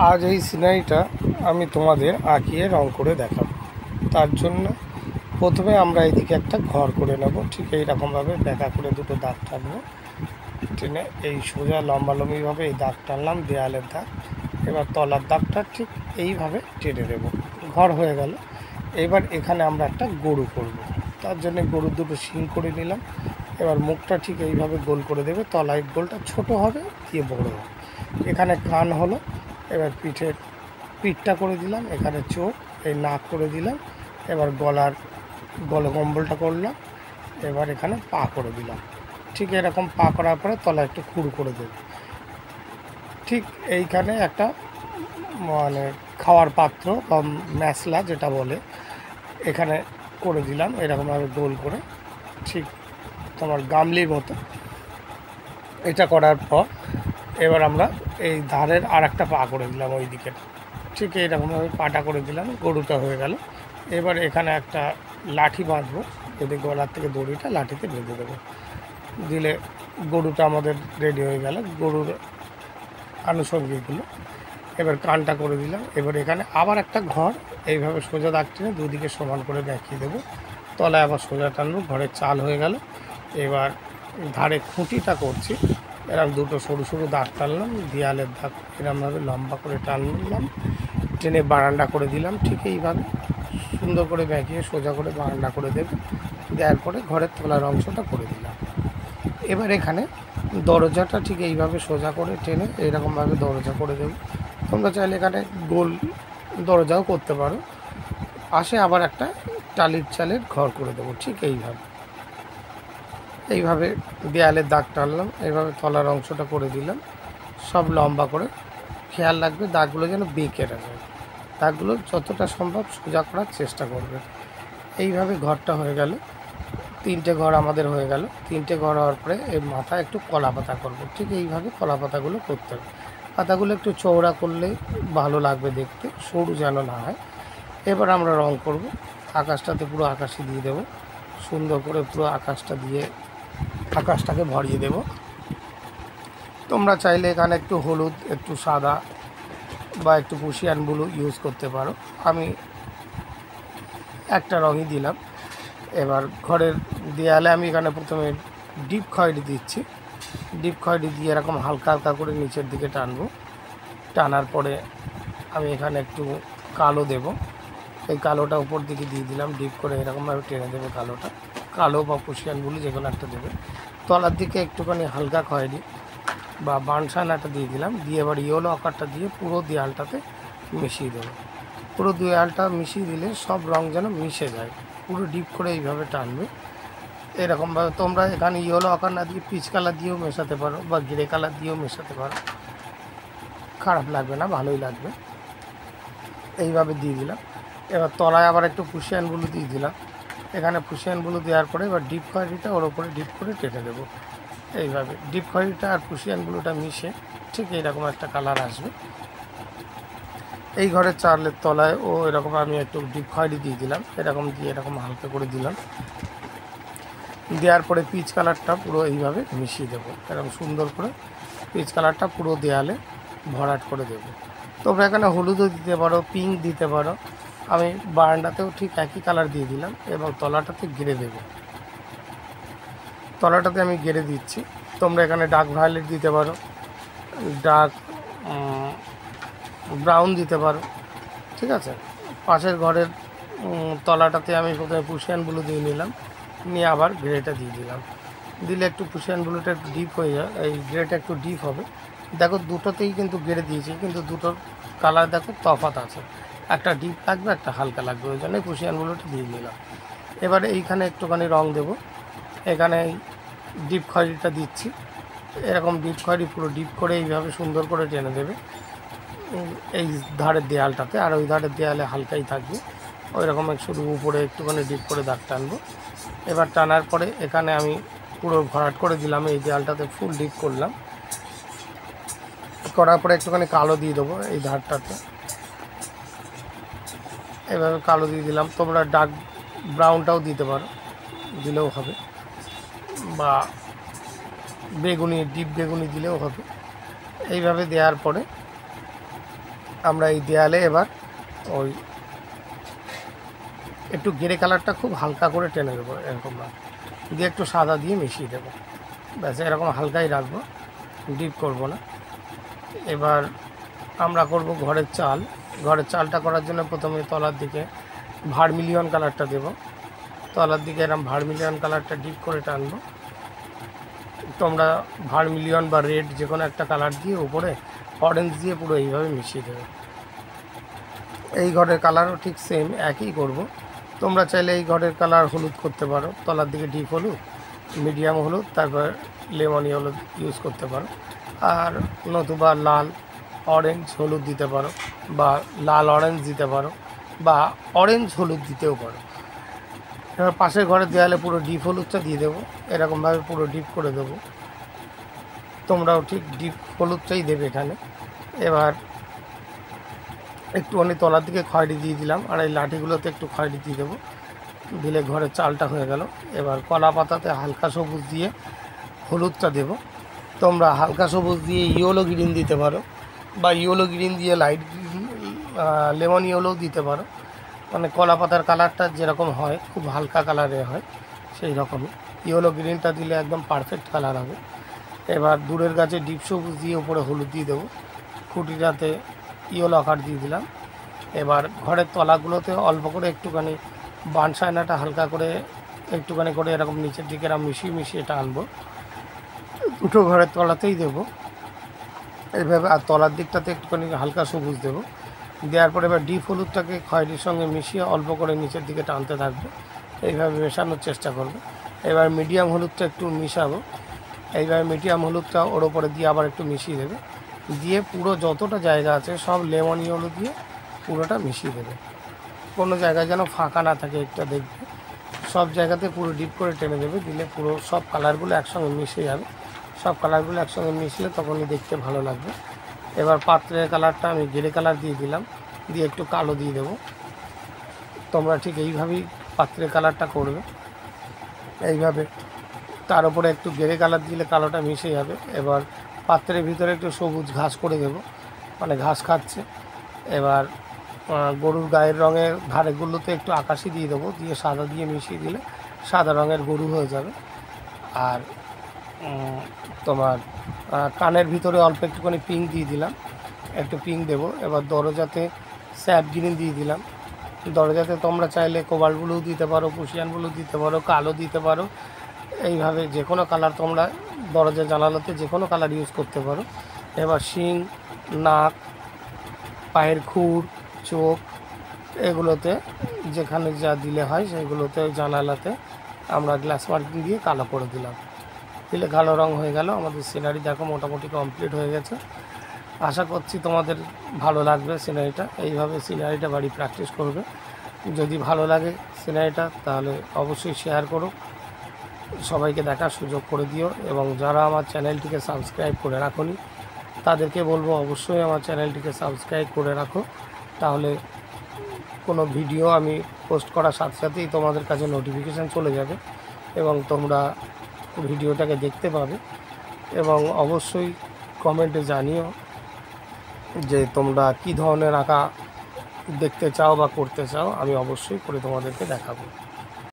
আজ এই সিনারিটা আমি তোমাদের আঁকিয়ে রং করে দেখাবো। তার জন্য প্রথমে আমরা এদিকে একটা ঘর করে নেব। ঠিক এইরকমভাবে ব্যাকা করে দুটো দাগ টানবো, টেনে এই সোজা লম্বালম্বিভাবে এই দাগ টানলাম, দেয়ালের দাগ। এবার তলার দাগটা ঠিক এইভাবে টেনে দেব, ঘর হয়ে গেল। এবার এখানে আমরা একটা গরু করব, তার জন্য গরুর দুটো শিং করে নিলাম। এবার মুখটা ঠিক এইভাবে গোল করে দেবে, তলায় গোলটা ছোট হবে, দিয়ে বড় হবে। এখানে কান হলো, এবার পিঠটা করে দিলাম, এখানে চোখ, এই নাক করে দিলাম। এবার গলকম্বলটা করলাম, এবার এখানে পা করে দিলাম। ঠিক এরকম পা করার পরে তলা একটু খুঁড় করে দেব। ঠিক এইখানে একটা মানে খাওয়ার পাত্র বা ম্যাসলা যেটা বলে, এখানে করে দিলাম এরকমভাবে গোল করে, ঠিক তোমার গামলির মতো। এটা করার পর এবার আমরা এই ধারের আর একটা পা করে দিলাম ওই দিকে, ঠিক এইরকমভাবে পাটা করে দিলাম, গরুটা হয়ে গেল। এবার এখানে একটা লাঠি বাঁধবো, যদি গলার থেকে দড়িটা লাঠিতে বেঁধে দেবো, দিলে গরুটা আমাদের রেডি হয়ে গেল, গরুর আনুষঙ্গিকগুলো। এবার কানটা করে দিলাম। এবার এখানে আবার একটা ঘর এইভাবে সোজা দাগ টেনে দুদিকে সমান করে দেখিয়ে দেবো, তলায় আবার সোজা টানবো, ঘরের চাল হয়ে গেল। এবার ধারে খুঁটিটা করছি, এরকম দুটো সরু সরু দাগ টানলাম, দেয়ালের দাগ এরকমভাবে লম্বা করে টানলাম, টেনে বারান্দা করে দিলাম। ঠিক এইভাবে সুন্দর করে বেঁকিয়ে সোজা করে বারান্দা করে দেবে, দেওয়ার পরে ঘরের তলার অংশটা করে দিলাম। এবার এখানে দরজাটা ঠিক এইভাবে সোজা করে টেনে এইরকমভাবে দরজা করে দেবো। তোমরা চাইলে এখানে গোল দরজাও করতে পারো। পাশে আবার একটা টালির চালের ঘর করে দেবো, ঠিক এইভাবে দেয়ালের দাগ টানলাম, এইভাবে তলার অংশটা করে দিলাম, সব লম্বা করে। খেয়াল রাখবে দাগগুলো যেন বেঁকে না যায়, দাগগুলো যতটা সম্ভব সোজা করার চেষ্টা করবে। এইভাবে ঘরটা হয়ে গেল, তিনটে ঘর আমাদের হয়ে গেল। তিনটে ঘর হওয়ার পরে এর মাথায় একটু কলা পাতা করবো, ঠিক এইভাবে কলা পাতাগুলো করতে হবে। পাতাগুলো একটু চওড়া করলে ভালো লাগবে দেখতে, সরু যেন না হয়। এবার আমরা রং করব, আকাশটাতে পুরো আকাশি দিয়ে দেবো, সুন্দর করে পুরো আকাশটা দিয়ে আকাশটাকে ভরিয়ে দেব। তোমরা চাইলে এখানে একটু হলুদ, একটু সাদা বা একটু পুশিয়ান ব্লু ইউজ করতে পারো। আমি একটা রঙই দিলাম। এবার ঘরের দেয়ালে আমি এখানে প্রথমে ডিপ খয়েরি দিচ্ছি, ডিপ খয়েরি দিয়ে এরকম হালকা হালকা করে নিচের দিকে টানবো। টানার পরে আমি এখানে একটু কালো দেব, এই কালোটা উপর দিকে দিয়ে দিলাম, ডিপ করে এরকমভাবে টেনে দেবে কালোটা, কালো বা পুশিয়ান ব্লু যে কোনো একটা দেবে। তলার দিকে একটুখানি হালকা খয়েরি বা বানসানাটা দিয়ে দিলাম, দিয়ে এবার ইয়েলো আকারটা দিয়ে পুরো দেয়ালটাতে মিশিয়ে দেবো। পুরো দেয়ালটা মিশিয়ে দিলে সব রং যেন মিশে যায়, পুরো ডিপ করে এইভাবে টানবে। এরকমভাবে তোমরা এখানে ইয়েলো আকার না দিয়ে পিচ কালার দিয়েও মেশাতে পারো বা গ্রে কালার দিয়েও মেশাতে পারো, খারাপ লাগবে না, ভালোই লাগবে। এইভাবে দিয়ে দিলাম। এবার তলায় আবার একটু পুশিয়ান ব্লু দিয়ে দিলাম, এখানে পুশিয়ান ব্লু দেওয়ার পরে এবার ডিপ খয়েরিটা ওর ওপরে ডিপ করে টেনে দেবো। এইভাবে ডিপ খয়েরিটা আর পুশিয়ান ব্লুটা মিশে ঠিক এইরকম একটা কালার আসবে। এই ঘরের চালের তলায় ও এরকম আমি একটু ডিপ খয়েরি দিয়ে দিলাম, এরকম দিয়ে এরকম হালকা করে দিলাম। দেওয়ার পরে পিচ কালারটা পুরো এইভাবে মিশিয়ে দেবো, এরকম সুন্দর করে পিচ কালারটা পুরো দেয়ালে ভরাট করে দেবো। তোমরা এখানে হলুদও দিতে পারো, পিঙ্ক দিতে পারো। আমি বারান্দাতেও ঠিক একই কালার দিয়ে দিলাম এবং তলাটাতে ঘিরে দেবো, তলাটাতে আমি ঘিরে দিচ্ছি। তোমরা এখানে ডার্ক ভায়োলেট দিতে পারো, ডার্ক ব্রাউন দিতে পারো, ঠিক আছে। পাশের ঘরের তলাটাতে আমি প্রথমে পুশিয়ান ব্লু দিয়ে নিলাম, নিয়ে আবার গ্রেটা দিয়ে দিলাম, দিলে একটু পুশিয়ান ব্লুটা একটু ডিপ হয়ে যায়, এই গ্রেটা একটু ডিপ হবে। দেখো দুটোতেই কিন্তু গেড়ে দিয়েছি, কিন্তু দুটোর কালার দেখো তফাৎ আছে, একটা ডিপ লাগবে একটা হালকা লাগবে, ওই জন্যই পুশিয়ান ব্লুটা দিয়ে নিলাম। এবারে এইখানে একটুখানি রং দেব, এখানে ডিপ খয়েরিটা দিচ্ছি, এরকম ডিপ খয়েরি পুরো ডিপ করে এইভাবে সুন্দর করে টেনে দেবে এই ধারের দেয়ালটাতে, আর ওই ধারের দেয়ালে হালকাই থাকবে, ওই রকম শুধু উপরে একটুখানি ডিপ করে দাগ টানবো। এবার টানার পরে এখানে আমি পুরো ভরাট করে দিলাম, এই দেয়ালটাতে ফুল ডিপ করলাম, করার পরে একটুখানি কালো দিয়ে দেবো এই ধারটাতে, এভাবে কালো দিয়ে দিলাম। তোমরা ডার্ক ব্রাউনটাও দিতে পারো, দিলেও হবে, বা বেগুনি, ডিপ বেগুনি দিলেও হবে। এইভাবে দেওয়ার পরে আমরা এই দেয়ালে এবার ওই একটু গ্রে কালারটা খুব হালকা করে টেনে দেবো, এরকমভাবে দিয়ে একটু সাদা দিয়ে মিশিয়ে দেবো। ব্যাস এরকম হালকাই রাখবো, ডিপ করব না। এবার আমরা করব ঘরের চাল। ঘরের চালটা করার জন্য প্রথমে তলার দিকে ভার্মিলিয়ন কালারটা দেব। তলার দিকে এরকম ভার্মিলিয়ন কালারটা ডিপ করে টানবো। তোমরা ভার্মিলিয়ন বা রেড যে কোনো একটা কালার দিয়ে উপরে অরেঞ্জ দিয়ে পুরো এইভাবে মিশিয়ে দেবে। এই ঘরের কালারও ঠিক সেম একই করব। তোমরা চাইলে এই ঘরের কালার হলুদ করতে পারো, তলার দিকে ডিপ হলুদ, মিডিয়াম হলুদ, তারপর লেমনি হলুদ ইউজ করতে পারো। আর নতুবা লাল অরেঞ্জ হলুদ দিতে পারো, বা লাল অরেঞ্জ দিতে পারো, বা অরেঞ্জ হলুদ দিতেও পারো। এবার পাশের ঘরের দেওয়ালে পুরো ডিপ হলুদটা দিয়ে দেবো, এরকমভাবে পুরো ডিপ করে দেবো। তোমরাও ঠিক ডিপ হলুদটাই দেবে এখানে। এবার একটুখানি তলার দিকে খয়েরি দিয়ে দিলাম, আর এই লাঠিগুলোতে একটু খয়েরি দিয়ে দেবো, দিলে ঘরের চালটা হয়ে গেল। এবার কলা পাতাতে হালকা সবুজ দিয়ে হলুদটা দেব। তোমরা হালকা সবুজ দিয়ে ইয়েলো গ্রিন দিতে পারো, বা ইয়েলো গ্রিন দিয়ে লাইট গ্রিন, লেমন ইয়েলো দিতে পারো। মানে কলা পাতার কালারটা যেরকম হয় খুব হালকা কালারে হয়, সেই রকমই ইয়েলো গ্রিনটা দিলে একদম পারফেক্ট কালার হবে। এবার দূরের গাছে ডিপ সবুজ দিয়ে উপরে হলুদ দিয়ে দেবো, খুঁটিটাতে ইয়েলো আকার দিয়ে দিলাম। এবার ঘরের তলাগুলোতে অল্প করে একটুখানি বানসায়নাটা হালকা করে একটুখানি করে এরকম নিচের দিকে এরকম মিশিয়ে মিশিয়ে এটা আনবো, দুটো ঘরের তলাতেই দেবো এইভাবে। আর তলার দিকটাতে একটুখানি হালকা সবুজ দেবো। দেওয়ার পরে এবার ডিপ হলুদটাকে খয়েরির সঙ্গে মিশিয়ে অল্প করে নিচের দিকে টানতে থাকবো, এইভাবে মেশানোর চেষ্টা করবো। এবার মিডিয়াম হলুদটা একটু মিশাবো, এইভাবে মিডিয়াম হলুদটা ওর ওপরে দিয়ে আবার একটু মিশিয়ে দেবে, দিয়ে পুরো যতটা জায়গা আছে সব লেমন ইয়েলো দিয়ে পুরোটা মিশিয়ে দেবে। কোনো জায়গায় যেন ফাঁকা না থাকে একটা দেখবে, সব জায়গাতে পুরো ডিপ করে টেনে দেবে, দিলে পুরো সব কালারগুলো একসঙ্গে মিশে যাবে। সব কালারগুলো একসঙ্গে মিশলে তখনই দেখতে ভালো লাগবে। এবার পাত্রের কালারটা আমি গ্রে কালার দিয়ে দিলাম, দিয়ে একটু কালো দিয়ে দেবো। তোমরা ঠিক এইভাবেই পাত্রের কালারটা করবে, এইভাবে তার উপরে একটু গ্রে কালার দিলে কালোটা মিশে যাবে। এবার পাত্রের ভিতরে একটু সবুজ ঘাস করে দেবো, মানে ঘাস খাচ্ছে। এবার গরুর গায়ের রঙের ধারেগুলোতে একটু আকাশি দিয়ে দেবো, দিয়ে সাদা দিয়ে মিশিয়ে দিলে সাদা রঙের গরু হয়ে যাবে। আর তোমার কানের ভিতরে অল্প একটুখানি পিঙ্ক দিয়ে দিলাম, একটু পিঙ্ক দেবো। এবার দরজাতে স্যাপ গ্রিন দিয়ে দিলাম। দরজাতে তোমরা চাইলে কোবাল্ট ব্লু দিতে পারো, কুশিয়ান ব্লু দিতে পারো, কালো দিতে পারো। এইভাবে যে কোনো কালার তোমরা দরজা জানালাতে যে কোনো কালার ইউজ করতে পারো। এবার শিং, নাক, পায়ের খুর, চোখ, এগুলোতে যেখানে যা দিলে হয় সেগুলোতে জানালাতে আমরা গ্লাস মার্কিং দিয়ে কালো করে দিলাম, দিলে কালো রং হয়ে গেল। আমাদের সিনারি দেখো মোটামুটি কমপ্লিট হয়ে গেছে। আশা করছি তোমাদের ভালো লাগবে সিনারিটা। এইভাবে সিনারিটা বাড়ি প্র্যাকটিস করবে। যদি ভালো লাগে সিনারিটা তাহলে অবশ্যই শেয়ার করো, সবাইকে দেখার সুযোগ করে দিও। এবং যারা আমার চ্যানেলটিকে সাবস্ক্রাইব করে রাখোনি তাদেরকে বলবো অবশ্যই আমার চ্যানেলটিকে সাবস্ক্রাইব করে রাখো, তাহলে কোনো ভিডিও আমি পোস্ট করার সাথে সাথেই তোমাদের কাছে নোটিফিকেশান চলে যাবে এবং তোমরা ভিডিওটাকে দেখতে পাবে। এবং অবশ্যই কমেন্টে জানিও যে তোমরা কী ধরনের আঁকা দেখতে চাও বা করতে চাও, আমি অবশ্যই করে তোমাদেরকে দেখাবো।